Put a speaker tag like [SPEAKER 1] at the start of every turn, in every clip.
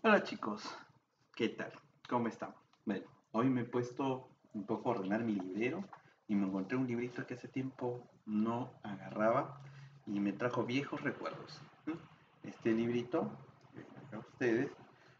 [SPEAKER 1] Hola chicos, ¿qué tal? ¿Cómo están? Bueno, hoy me he puesto un poco a ordenar mi librero y me encontré un librito que hace tiempo no agarraba y me trajo viejos recuerdos. Este librito, que ven acá ustedes,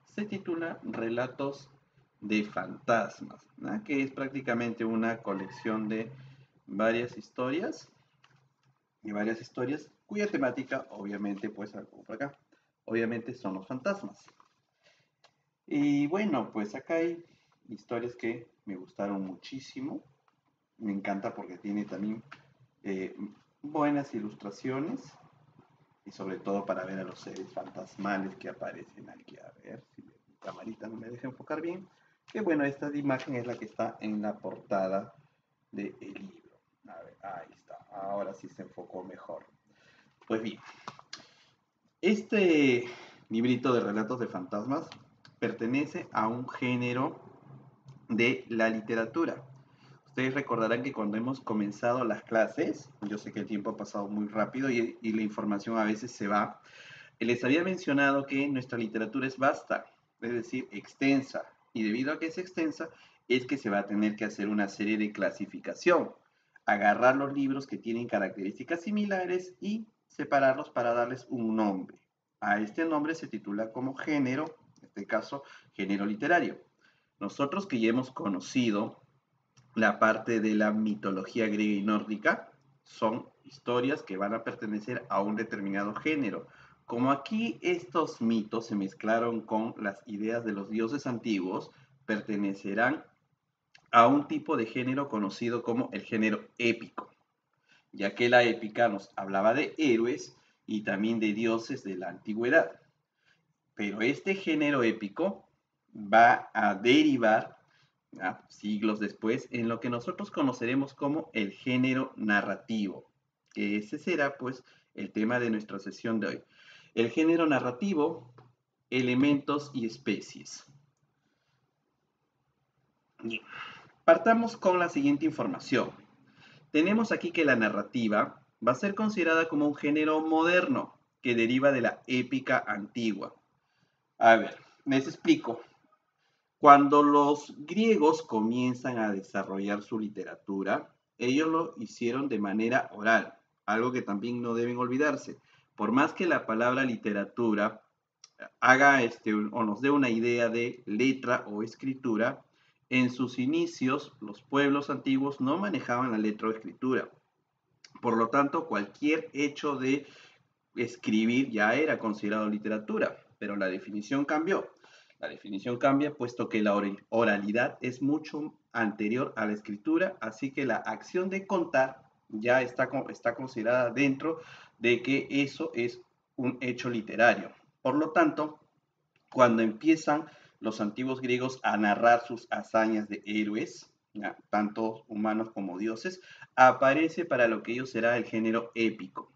[SPEAKER 1] se titula Relatos de Fantasmas, ¿no? Que es prácticamente una colección de varias historias cuya temática, obviamente, pues algo por acá, obviamente son los fantasmas. Y bueno, pues acá hay historias que me gustaron muchísimo. Me encanta porque tiene también eh, buenas ilustraciones y sobre todo para ver a los seres fantasmales que aparecen aquí. A ver si mi camarita no me deja enfocar bien. Que bueno, esta imagen es la que está en la portada del libro. A ver, ahí está. Ahora sí se enfocó mejor. Pues bien, este librito de relatos de fantasmas pertenece a un género de la literatura. Ustedes recordarán que cuando hemos comenzado las clases, yo sé que el tiempo ha pasado muy rápido y la información a veces se va, les había mencionado que nuestra literatura es vasta, es decir, extensa, y debido a que es extensa, es que se va a tener que hacer una serie de clasificación, agarrar los libros que tienen características similares y separarlos para darles un nombre. A este nombre se titula como género, en este caso, género literario. Nosotros que ya hemos conocido la parte de la mitología griega y nórdica, son historias que van a pertenecer a un determinado género. Como aquí estos mitos se mezclaron con las ideas de los dioses antiguos, pertenecerán a un tipo de género conocido como el género épico, ya que la épica nos hablaba de héroes y también de dioses de la antigüedad. Pero este género épico va a derivar siglos después en lo que nosotros conoceremos como el género narrativo, que ese será pues el tema de nuestra sesión de hoy. El género narrativo, elementos y especies. Bien. Partamos con la siguiente información. Tenemos aquí que la narrativa va a ser considerada como un género moderno que deriva de la épica antigua. A ver, les explico. Cuando los griegos comienzan a desarrollar su literatura, ellos lo hicieron de manera oral, algo que también no deben olvidarse. Por más que la palabra literatura haga o nos dé una idea de letra o escritura, en sus inicios los pueblos antiguos no manejaban la letra o escritura. Por lo tanto, cualquier hecho de escribir ya era considerado literatura, pero la definición cambió. La definición cambia puesto que la oralidad es mucho anterior a la escritura, así que la acción de contar ya está considerada dentro de que eso es un hecho literario. Por lo tanto, cuando empiezan los antiguos griegos a narrar sus hazañas de héroes, ¿ya? Tanto humanos como dioses, aparece para lo que ellos será el género épico.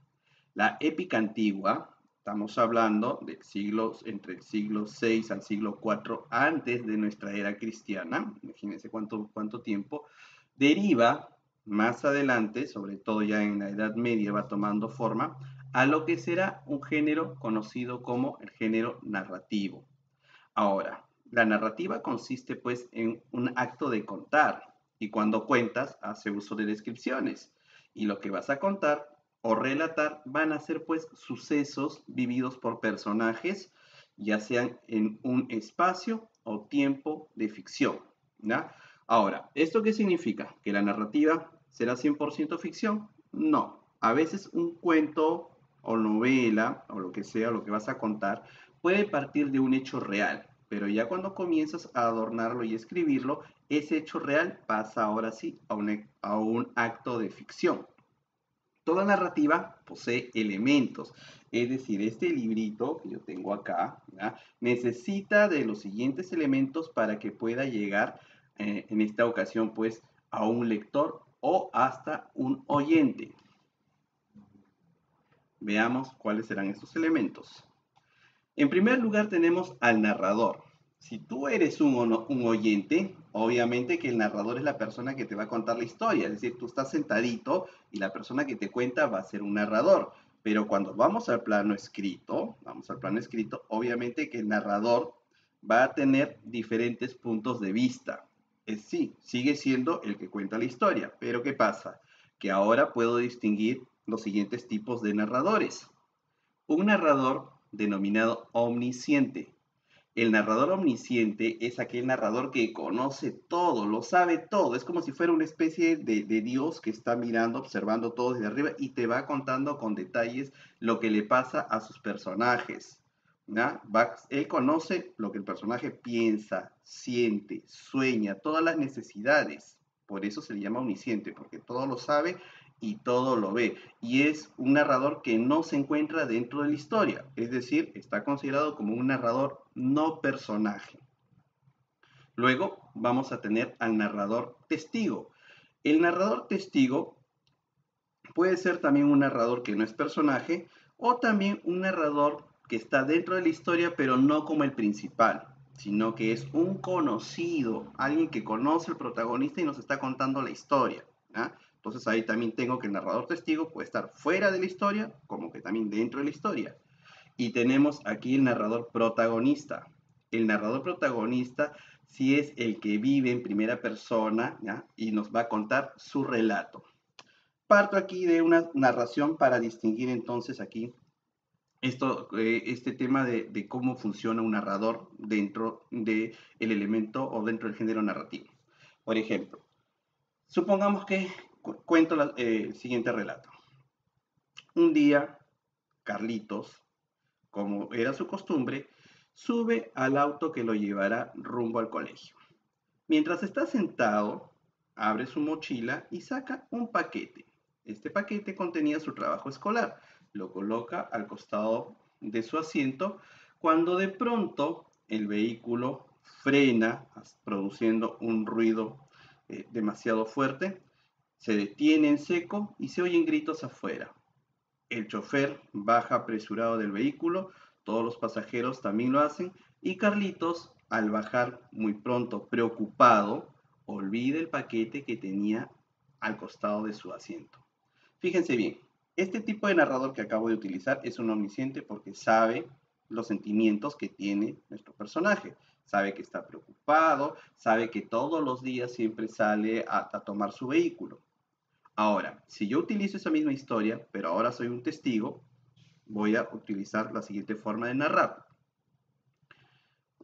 [SPEAKER 1] La épica antigua, estamos hablando de siglos, entre el siglo VI al siglo IV antes de nuestra era cristiana, imagínense cuánto tiempo, deriva más adelante, sobre todo ya en la Edad Media va tomando forma, a lo que será un género conocido como el género narrativo. Ahora, la narrativa consiste pues en un acto de contar y cuando cuentas hace uso de descripciones y lo que vas a contar o relatar van a ser pues sucesos vividos por personajes, ya sean en un espacio o tiempo de ficción, ¿ya? Ahora, ¿esto qué significa? ¿Que la narrativa será 100% ficción? No, a veces un cuento o novela o lo que sea, lo que vas a contar, puede partir de un hecho real, pero ya cuando comienzas a adornarlo y escribirlo, ese hecho real pasa ahora sí a un acto de ficción. Toda narrativa posee elementos, es decir, este librito que yo tengo acá, ¿ya? Necesita de los siguientes elementos para que pueda llegar, en esta ocasión, pues, a un lector o hasta un oyente. Veamos cuáles serán estos elementos. En primer lugar tenemos al narrador. Si tú eres un oyente, obviamente que el narrador es la persona que te va a contar la historia, es decir, tú estás sentadito y la persona que te cuenta va a ser un narrador. Pero cuando vamos al plano escrito, obviamente que el narrador va a tener diferentes puntos de vista. Sí, sigue siendo el que cuenta la historia, pero ¿qué pasa? Que ahora puedo distinguir los siguientes tipos de narradores. Un narrador denominado omnisciente. El narrador omnisciente es aquel narrador que conoce todo, lo sabe todo. Es como si fuera una especie de Dios que está mirando, observando todo desde arriba y te va contando con detalles lo que le pasa a sus personajes. Él conoce lo que el personaje piensa, siente, sueña, todas las necesidades. Por eso se le llama omnisciente, porque todo lo sabe y todo lo ve. Y es un narrador que no se encuentra dentro de la historia, es decir, está considerado como un narrador no personaje. Luego vamos a tener al narrador testigo. El narrador testigo puede ser también un narrador que no es personaje o también un narrador que está dentro de la historia pero no como el principal, sino que es un conocido, alguien que conoce al protagonista y nos está contando la historia. Entonces ahí también tengo que el narrador testigo puede estar fuera de la historia como que también dentro de la historia. Y tenemos aquí el narrador protagonista. El narrador protagonista sí es el que vive en primera persona, ¿ya? Y nos va a contar su relato. Parto aquí de una narración para distinguir entonces aquí este tema de cómo funciona un narrador dentro del elemento o dentro del género narrativo. Por ejemplo, supongamos que cuento el siguiente relato. Un día, Carlitos, como era su costumbre, sube al auto que lo llevará rumbo al colegio. Mientras está sentado, abre su mochila y saca un paquete. Este paquete contenía su trabajo escolar. Lo coloca al costado de su asiento cuando de pronto el vehículo frena, produciendo un ruido demasiado fuerte. Se detiene en seco y se oyen gritos afuera. El chofer baja apresurado del vehículo, todos los pasajeros también lo hacen y Carlitos, al bajar muy pronto, preocupado, olvida el paquete que tenía al costado de su asiento. Fíjense bien, este tipo de narrador que acabo de utilizar es un omnisciente porque sabe los sentimientos que tiene nuestro personaje. Sabe que está preocupado, sabe que todos los días siempre sale a tomar su vehículo. Ahora, si yo utilizo esa misma historia, pero ahora soy un testigo, voy a utilizar la siguiente forma de narrar.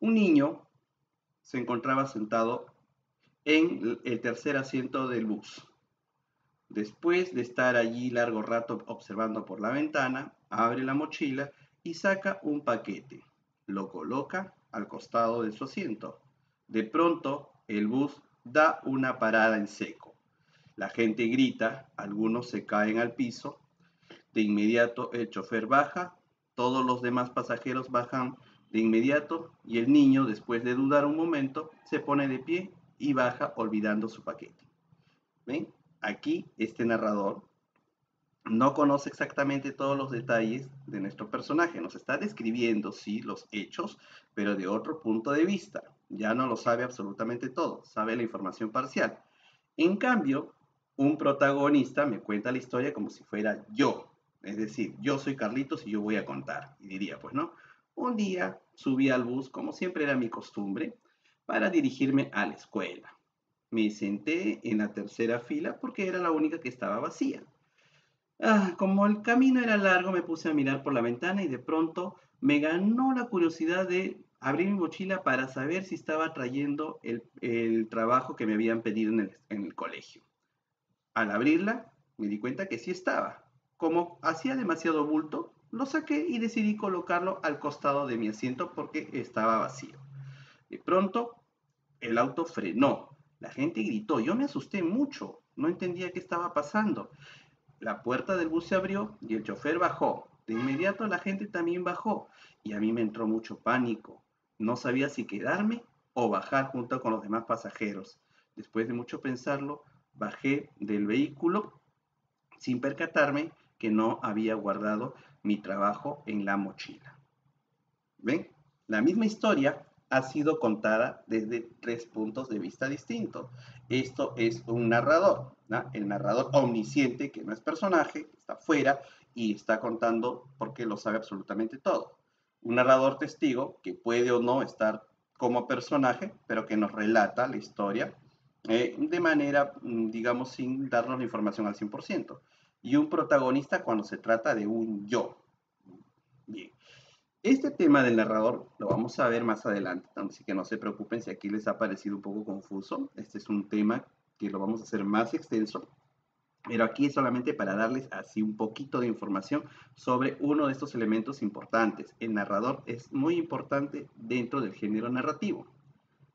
[SPEAKER 1] Un niño se encontraba sentado en el tercer asiento del bus. Después de estar allí largo rato observando por la ventana, abre la mochila y saca un paquete. Lo coloca al costado de su asiento. De pronto, el bus da una parada en seco. La gente grita, algunos se caen al piso. De inmediato el chofer baja, todos los demás pasajeros bajan de inmediato y el niño, después de dudar un momento, se pone de pie y baja olvidando su paquete. ¿Ven? Aquí este narrador no conoce exactamente todos los detalles de nuestro personaje. Nos está describiendo, sí, los hechos, pero de otro punto de vista. Ya no lo sabe absolutamente todo, sabe la información parcial. En cambio, un protagonista me cuenta la historia como si fuera yo. Es decir, yo soy Carlitos y yo voy a contar. Y diría, pues no, un día subí al bus, como siempre era mi costumbre, para dirigirme a la escuela. Me senté en la tercera fila porque era la única que estaba vacía. Como el camino era largo, me puse a mirar por la ventana y de pronto me ganó la curiosidad de abrir mi mochila para saber si estaba trayendo el trabajo que me habían pedido en el colegio. Al abrirla, me di cuenta que sí estaba. Como hacía demasiado bulto, lo saqué y decidí colocarlo al costado de mi asiento porque estaba vacío. De pronto, el auto frenó. La gente gritó. Yo me asusté mucho. No entendía qué estaba pasando. La puerta del bus se abrió y el chofer bajó. De inmediato la gente también bajó y a mí me entró mucho pánico. No sabía si quedarme o bajar junto con los demás pasajeros. Después de mucho pensarlo, bajé del vehículo sin percatarme que no había guardado mi trabajo en la mochila. ¿Ven? La misma historia ha sido contada desde 3 puntos de vista distintos. Esto es un narrador, ¿no? El narrador omnisciente, que no es personaje, está fuera y está contando porque lo sabe absolutamente todo. Un narrador testigo, que puede o no estar como personaje, pero que nos relata la historia de manera, digamos, sin darnos la información al 100%. Y un protagonista cuando se trata de un yo. Bien. Este tema del narrador lo vamos a ver más adelante, así que no se preocupen si aquí les ha parecido un poco confuso. Este es un tema que lo vamos a hacer más extenso, pero aquí es solamente para darles así un poquito de información sobre uno de estos elementos importantes. El narrador es muy importante dentro del género narrativo.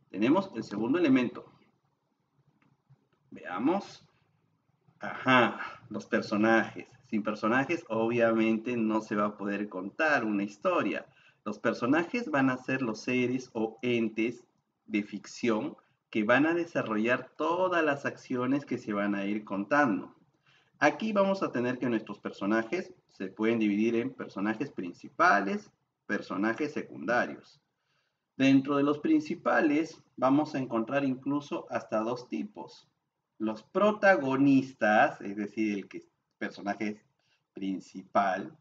[SPEAKER 1] Tenemos el segundo elemento. Veamos. Ajá, los personajes. Sin personajes, obviamente no se va a poder contar una historia. Los personajes van a ser los seres o entes de ficción que van a desarrollar todas las acciones que se van a ir contando. Aquí vamos a tener que nuestros personajes se pueden dividir en personajes principales, personajes secundarios. Dentro de los principales vamos a encontrar incluso hasta dos tipos. Los protagonistas, es decir, personaje principal,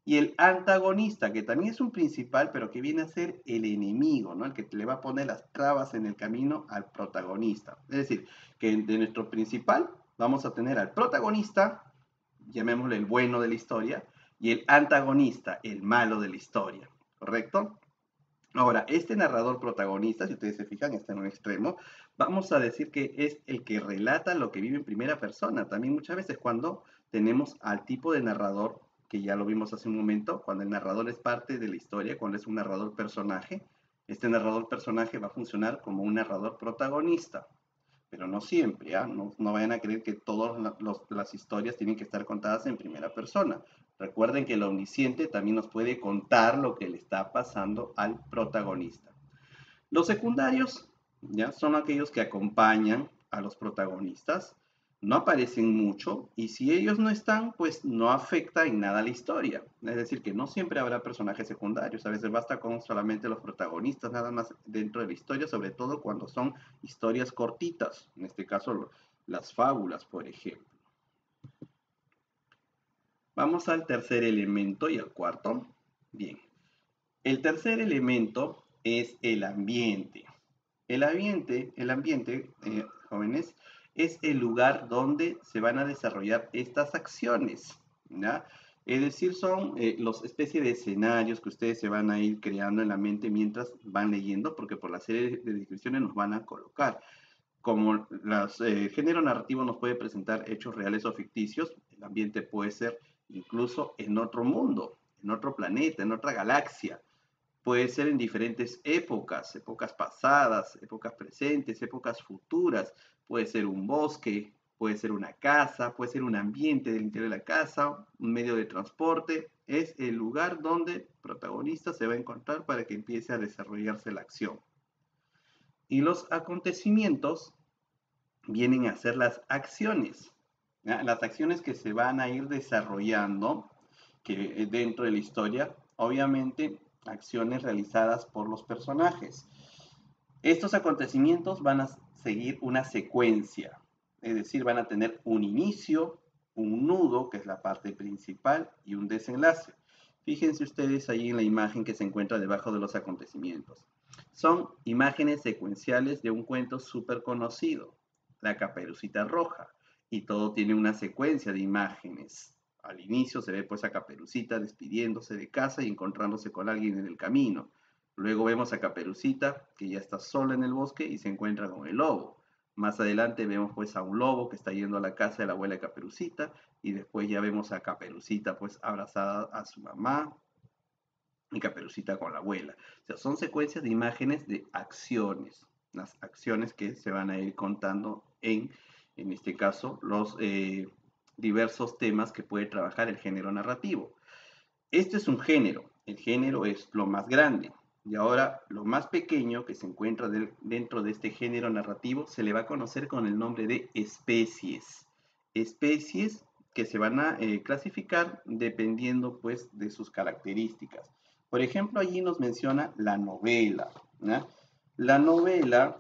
[SPEAKER 1] y el antagonista, que también es un principal, pero que viene a ser el enemigo, ¿no? El que le va a poner las trabas en el camino al protagonista. Es decir, que de nuestro principal vamos a tener al protagonista, llamémosle el bueno de la historia, y el antagonista, el malo de la historia, ¿correcto? Ahora, este narrador protagonista, si ustedes se fijan, está en un extremo, vamos a decir que es el que relata lo que vive en primera persona. También muchas veces cuando tenemos al tipo de narrador, que ya lo vimos hace un momento, cuando el narrador es parte de la historia, cuando es un narrador personaje, este narrador personaje va a funcionar como un narrador protagonista, pero no siempre, ¿ah? No vayan a creer que todas las historias tienen que estar contadas en primera persona. Recuerden que el omnisciente también nos puede contar lo que le está pasando al protagonista. Los secundarios, ¿ya? Son aquellos que acompañan a los protagonistas, no aparecen mucho y si ellos no están, pues no afecta en nada la historia. Es decir, que no siempre habrá personajes secundarios, a veces basta con solamente los protagonistas nada más dentro de la historia, sobre todo cuando son historias cortitas, en este caso las fábulas, por ejemplo. Vamos al tercer elemento y al cuarto. Bien, el tercer elemento es el ambiente. El ambiente, jóvenes, es el lugar donde se van a desarrollar estas acciones, ¿ya? Es decir, son los especies de escenarios que ustedes se van a ir creando en la mente mientras van leyendo, porque por la serie de descripciones nos van a colocar. Como el género narrativo nos puede presentar hechos reales o ficticios, el ambiente puede ser incluso en otro mundo, en otro planeta, en otra galaxia. Puede ser en diferentes épocas, épocas pasadas, épocas presentes, épocas futuras. Puede ser un bosque, puede ser una casa, puede ser un ambiente del interior de la casa, un medio de transporte. Es el lugar donde el protagonista se va a encontrar para que empiece a desarrollarse la acción. Y los acontecimientos vienen a ser las acciones, ¿ya? Las acciones que se van a ir desarrollando que dentro de la historia, obviamente acciones realizadas por los personajes. Estos acontecimientos van a seguir una secuencia, es decir, van a tener un inicio, un nudo, que es la parte principal, y un desenlace. Fíjense ustedes ahí en la imagen que se encuentra debajo de los acontecimientos. Son imágenes secuenciales de un cuento súper conocido, La Caperucita Roja, y todo tiene una secuencia de imágenes. Al inicio se ve pues a Caperucita despidiéndose de casa y encontrándose con alguien en el camino. Luego vemos a Caperucita que ya está sola en el bosque y se encuentra con el lobo. Más adelante vemos pues a un lobo que está yendo a la casa de la abuela de Caperucita y después ya vemos a Caperucita pues abrazada a su mamá y Caperucita con la abuela. O sea, son secuencias de imágenes de acciones, las acciones que se van a ir contando en este caso, los diversos temas que puede trabajar el género narrativo. Este es un género, el género es lo más grande. Y ahora lo más pequeño que se encuentra dentro de este género narrativo se le va a conocer con el nombre de especies. Especies que se van a clasificar dependiendo pues de sus características. Por ejemplo, allí nos menciona la novela, ¿no? La novela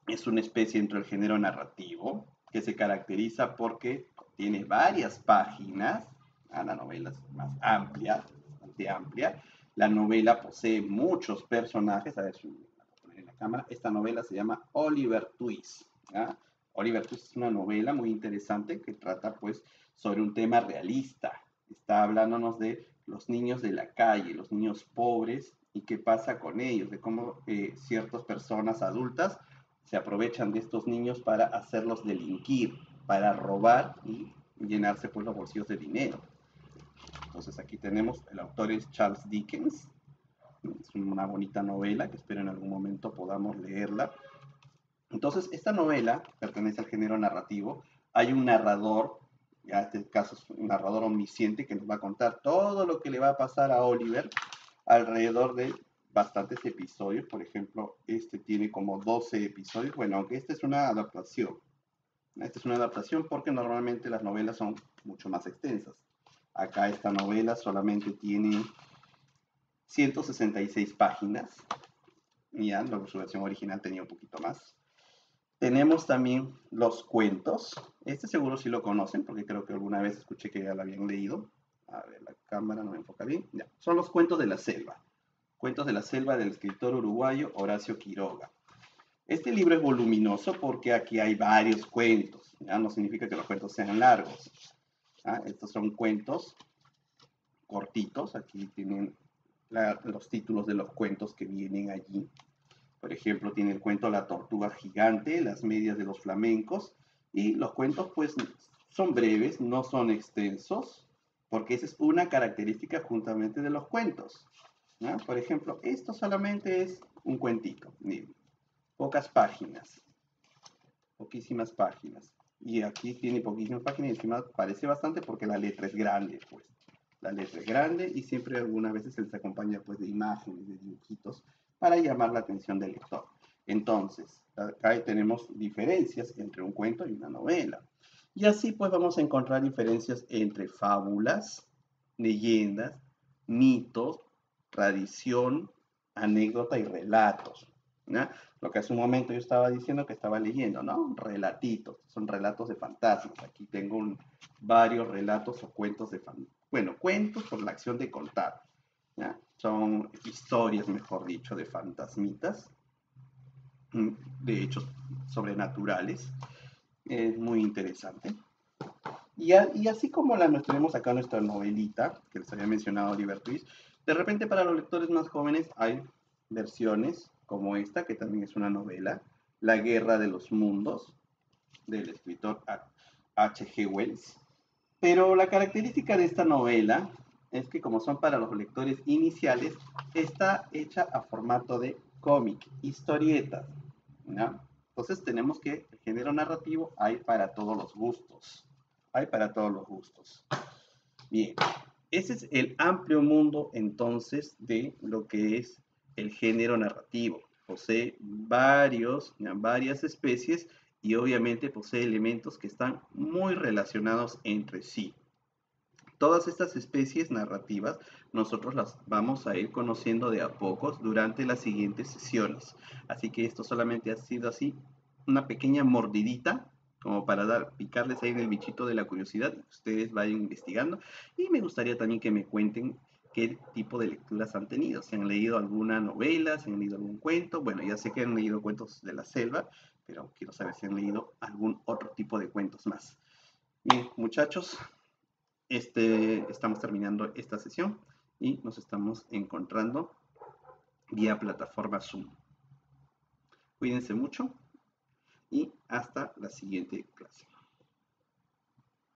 [SPEAKER 1] es una especie dentro del género narrativo que se caracteriza porque tiene varias páginas. La novela es más amplia, bastante amplia. La novela posee muchos personajes. A ver si la cámara. Esta novela se llama Oliver Twist. ¿Ya? Oliver Twist es una novela muy interesante que trata pues sobre un tema realista. Está hablándonos de los niños de la calle, los niños pobres y qué pasa con ellos, de cómo ciertas personas adultas se aprovechan de estos niños para hacerlos delinquir, para robar y llenarse pues los bolsillos de dinero. Entonces aquí tenemos, el autor es Charles Dickens. Es una bonita novela que espero en algún momento podamos leerla. Entonces, esta novela pertenece al género narrativo. Hay un narrador, ya en este caso es un narrador omnisciente que nos va a contar todo lo que le va a pasar a Oliver alrededor de bastantes episodios. Por ejemplo, este tiene como 12 episodios. Bueno, aunque esta es una adaptación. Esta es una adaptación porque normalmente las novelas son mucho más extensas. Acá esta novela solamente tiene 166 páginas. Ya, su versión original tenía un poquito más. Tenemos también los cuentos. Este seguro sí lo conocen, porque creo que alguna vez escuché que ya lo habían leído. A ver, la cámara no me enfoca bien. Ya. Son los cuentos de la selva. Cuentos de la selva del escritor uruguayo Horacio Quiroga. Este libro es voluminoso porque aquí hay varios cuentos. ¿Ya? No significa que los cuentos sean largos. ¿Ya? Estos son cuentos cortitos. Aquí tienen los títulos de los cuentos que vienen allí. Por ejemplo, tiene el cuento La tortuga gigante, Las medias de los flamencos, y los cuentos pues son breves, no son extensos, porque esa es una característica juntamente de los cuentos. ¿No? Por ejemplo, esto solamente es un cuentito, miren, pocas páginas, poquísimas páginas. Y aquí tiene poquísimas páginas y encima parece bastante porque la letra es grande, pues. La letra es grande y siempre algunas veces se les acompaña pues de imágenes, de dibujitos para llamar la atención del lector. Entonces, acá tenemos diferencias entre un cuento y una novela. Y así pues vamos a encontrar diferencias entre fábulas, leyendas, mitos, tradición, anécdota y relatos. ¿No? Lo que hace un momento yo estaba diciendo que estaba leyendo, ¿no? Relatitos, son relatos de fantasmas. Aquí tengo varios relatos o cuentos de fantasmas. Bueno, cuentos por la acción de contar. ¿Ya? Son historias, mejor dicho, de fantasmitas, de hechos sobrenaturales. Es muy interesante. Y así como tenemos acá nuestra novelita, que les había mencionado Oliver Twist, de repente para los lectores más jóvenes hay versiones como esta, que también es una novela, La Guerra de los Mundos, del escritor H.G. Wells. Pero la característica de esta novela es que como son para los lectores iniciales, está hecha a formato de cómic, historietas, ¿no? Entonces tenemos que el género narrativo hay para todos los gustos. Hay para todos los gustos. Bien, ese es el amplio mundo entonces de lo que es el género narrativo. Posee varias especies y obviamente posee elementos que están muy relacionados entre sí. Todas estas especies narrativas nosotros las vamos a ir conociendo de a pocos durante las siguientes sesiones. Así que esto solamente ha sido así una pequeña mordidita como para picarles ahí en el bichito de la curiosidad, que ustedes vayan investigando. Y me gustaría también que me cuenten qué tipo de lecturas han tenido. Si han leído alguna novela, si han leído algún cuento. Bueno, ya sé que han leído cuentos de la selva, pero quiero saber si han leído algún otro tipo de cuentos más. Bien, muchachos, estamos terminando esta sesión y nos estamos encontrando vía plataforma Zoom. Cuídense mucho y hasta la siguiente clase.